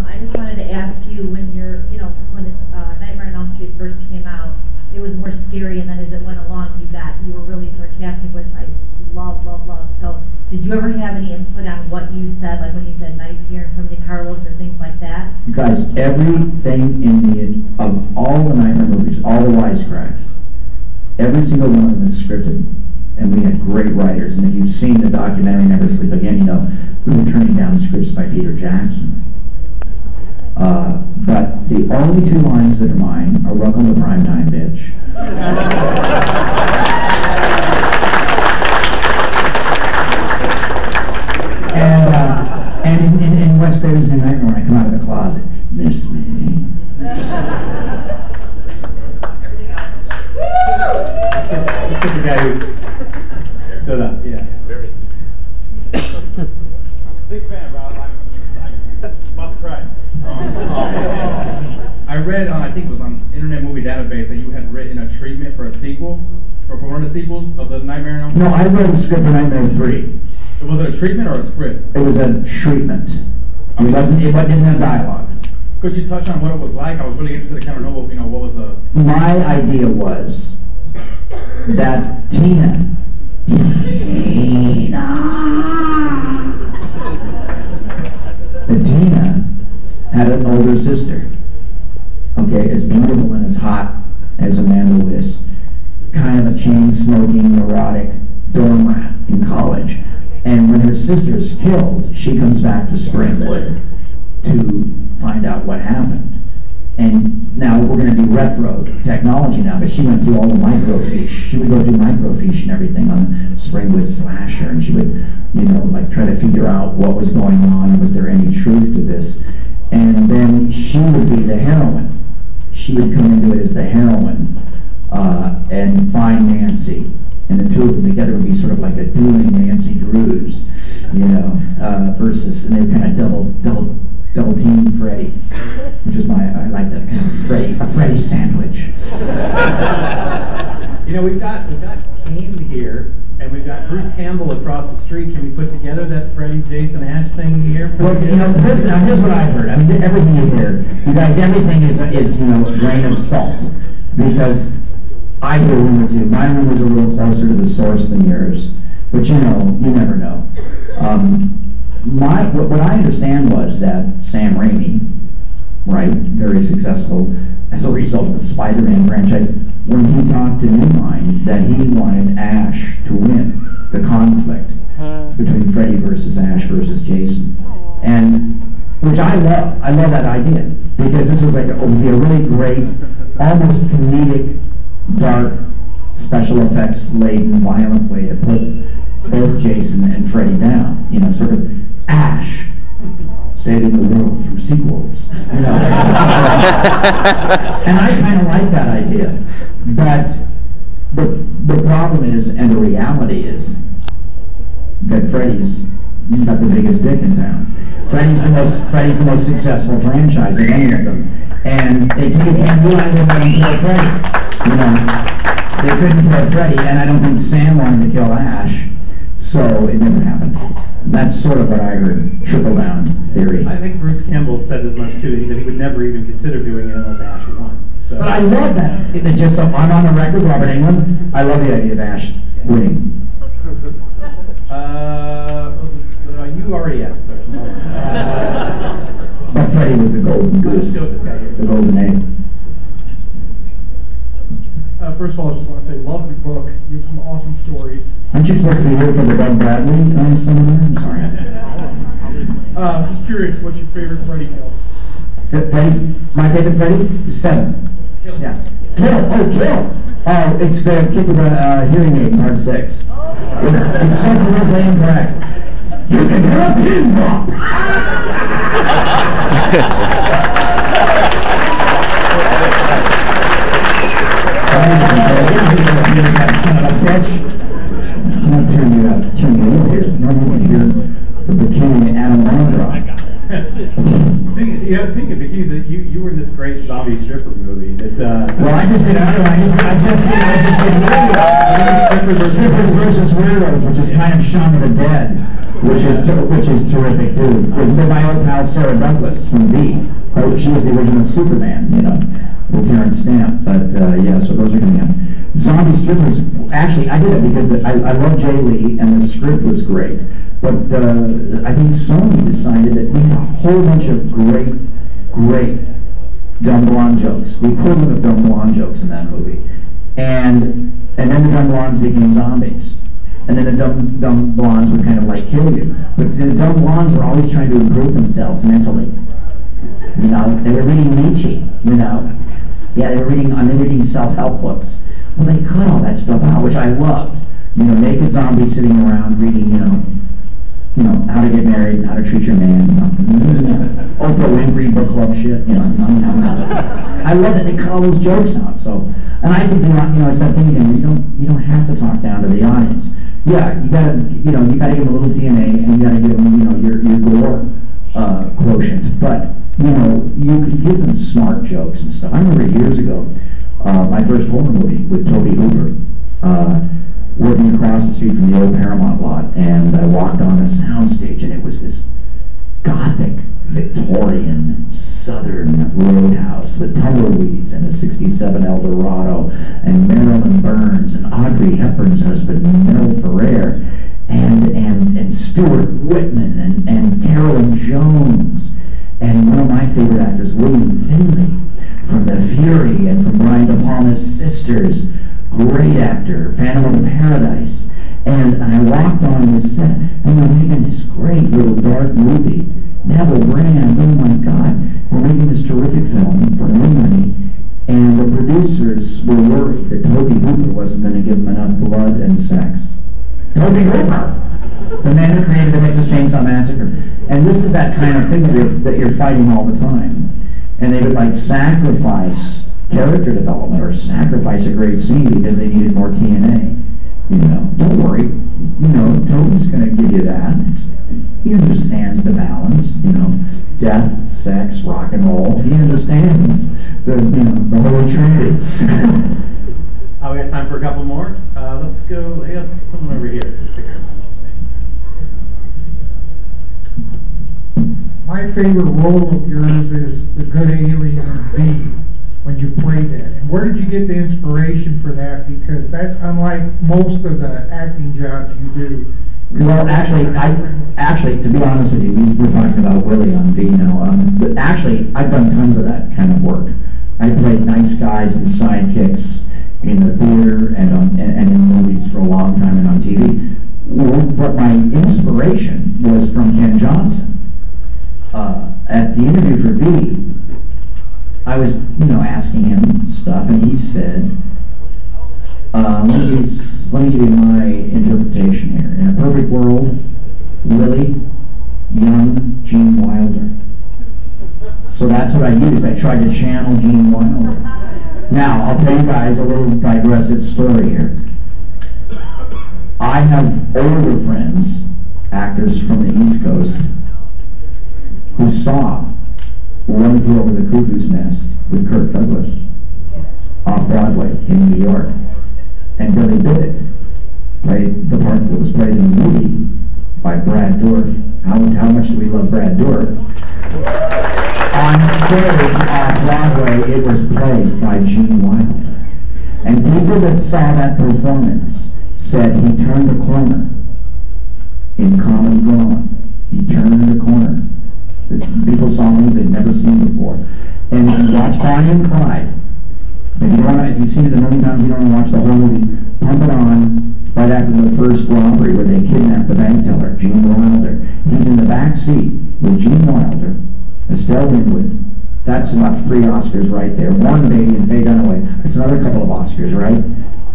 I just wanted to ask you when when Nightmare on Elm Street first came out, it was more scary, and then as it went along, you were really sarcastic, which I love. So, did you ever have any input on what you said, like when you said "nice hearing from you, Carlos" or things like that? Guys, everything of all the Nightmare movies, all the wisecracks, every single one of them is scripted, and we had great writers. And if you've seen the documentary Never Sleep Again, you know we were turning down scripts by Peter Jackson. But the only two lines that are mine are "Welcome to Primetime, bitch." And in Wes Craven's New Nightmare, when I come out of the closet, miss me. Everything else is Let's get the guy who stood up, yeah. very Big fan, Rob. I'm about to cry. I read on, I think it was on Internet Movie Database, that you had written a treatment for a sequel, for one of the sequels of the Nightmare on Elm Street. No, I wrote a script for Nightmare 3. Was it a treatment or a script? It was a treatment. It didn't have dialogue. Could you touch on what it was like? I was really interested to kind of know, what was the... My idea was that Tina, had an older sister, okay, as beautiful and as hot as Amanda Wyss, kind of a chain-smoking, neurotic dorm rat in college. And when her sister's killed, she comes back to Springwood to find out what happened. And now we're going to do retro technology now, but she went through all the microfiche. She would go through microfiche and everything on Springwood Slasher, and she would, like try to figure out what was going on, and was there any truth to this. And then she would be the heroine. She would come into it as the heroine and find Nancy. And the two of them together would be sort of like a dueling Nancy Drews, versus, and they would kind of double team Freddy, which is I like that kind of Freddy sandwich. We've got Kane here, and we've got Bruce Campbell across the street. Can we put together that Freddy, Jason, Ash thing here? Well, here's what I've heard. I mean, everything you hear, you guys, everything is a grain of salt, because I hear rumor too. My rumors are a little closer to the source than yours, but you never know. What I understand was that Sam Raimi, right, very successful as a result of the Spider-Man franchise, when he talked to New Line, that he wanted Ash to win the conflict between Freddy versus Ash versus Jason, and which I love. I love that idea, because this was like it would be a really great, almost comedic, dark, special effects laden, violent way to put both Jason and Freddy down. Sort of Ash saving the world from sequels. And I kind of like that idea. But the problem is, and the reality is, that Freddy's got the biggest dick in town. Freddy's the most successful franchise of any of them. And you can't do anything but kill Freddy. They couldn't kill Freddy, and I don't think Sam wanted to kill Ash, so it never happened. That's sort of what I heard, trickle-down theory. I think Bruce Campbell said as much too. He said he would never even consider doing it unless Ash won. So. But I love that. Just so I'm on the record, Robert Englund, I love the idea of Ash winning. You already asked the question. But Freddy was the golden goose, the golden egg. First of all, I just want to say, love your book. You have some awesome stories. Aren't you supposed to be here for the Doug Bradley seminar? I'm sorry. Just curious, what's your favorite Freddy kill? Freddy? My favorite Freddy is 7. Kill. Yeah. Kill! Oh, kill! Oh, it's the kid with the hearing aid in part 6. It's so politically incorrect. You can hear a pin drop! I'm not turning you over here. Normally you hear the bikini Adam Landrock. Speaking of bikinis, you were in this great zombie stripper movie. Well, I just did Strippers versus Weirdos, which is kind of Shaun of the Dead. which is terrific too. With my old pal Sarah Douglas from V. She was the original Superman, with Terrence Stamp. But yeah, so those are coming up. Zombie Strippers. Actually, I did it because I love Jay Lee and the script was great. But I think Sony decided that we had a whole bunch of great dumb blonde jokes, the equivalent of dumb blonde jokes in that movie. And then the dumb blondes became zombies. And then the dumb blondes would kind of like kill you. But the dumb blondes were always trying to improve themselves mentally. They were reading Nietzsche, Yeah, they were reading self-help books. Well, they cut all that stuff out, which I loved. Naked zombies sitting around reading, how to get married, how to treat your man, Oprah Winfrey book club shit, I love that they cut all those jokes out. So, and I think it's that thing again. You don't have to talk down to the audience. Yeah, you gotta give them a little TNA, and you gotta give them, your gore quotient. But you can give them smart jokes and stuff. I remember years ago, my first horror movie with Toby Hooper. Working across the street from the old Paramount lot, and I walked on a soundstage, and it was this gothic, Victorian, southern roadhouse with tumbleweeds and a '67 Eldorado, and Marilyn Burns, and Audrey Hepburn's husband, Mel Ferrer, and Stuart Whitman, and Carolyn Jones, and one of my favorite actors, William Finley, from The Fury, and from Brian De Palma's Sisters. Great actor, Phantom of Paradise. And I walked on this set, and we're making this great little dark movie. Neville Brand, oh my God, we're making this terrific film for no money, and the producers were worried that Toby Hooper wasn't going to give them enough blood and sex. Toby Hooper! The man who created the Texas Chainsaw Massacre. And this is that kind of thing that you're fighting all the time. And they would sacrifice character development or sacrifice a great scene because they needed more TNA. Don't worry. Toby's going to give you that. He understands the balance. Death, sex, rock and roll. He understands the Holy Trinity. We got time for a couple more. Let's go. Let's get someone over here. Just pick someone. My favorite role of yours is the good alien in V, when you played that. And where did you get the inspiration for that? Because that's unlike most of the acting jobs you do. Well, actually, to be honest with you, we're talking about Willie on V now. But actually, I've done tons of that kind of work. I played nice guys and sidekicks in the theater and in movies for a long time and on TV. But my inspiration was from Ken Johnson. At the interview for V, I was, asking him stuff, and he said, let me give you my interpretation here. In a perfect world, Willie, young Gene Wilder. So that's what I used. I tried to channel Gene Wilder. Now, I'll tell you guys a little digressive story here. I have older friends, actors from the East Coast, who saw One Flew Over the Cuckoo's Nest with Kirk Douglas off Broadway in New York. And Billy Bidditt played the part that was played in the movie by Brad Dourif. How much do we love Brad Dourif? On stage off Broadway, it was played by Gene Wilder. And people that saw that performance said he turned the corner in comedy drama. He turned the corner. People saw things they'd never seen before. And watch Bonnie and Clyde. If you've seen it a million times, you don't want to watch the whole movie. Pump it on right after the first robbery where they kidnapped the bank teller, Gene Wilder. He's in the back seat with Gene Wilder, Estelle Winwood. That's about 3 Oscars right there. Warren Beatty and Faye Dunaway. It's another couple of Oscars, right?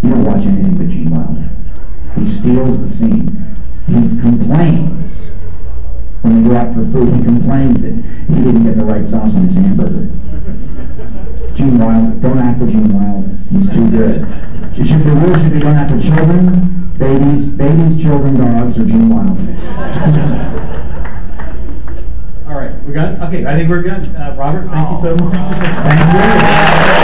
You don't watch anything but Gene Wilder. He steals the scene. He complains. When they go out for food, he complains that he didn't get the right sauce on his hamburger. Gene Wilder, don't act for Gene Wilder. He's too good. The rule should be going after children, babies, children, dogs, or Gene Wilder. All right, I think we're good. Robert, thank you so much. Thank you.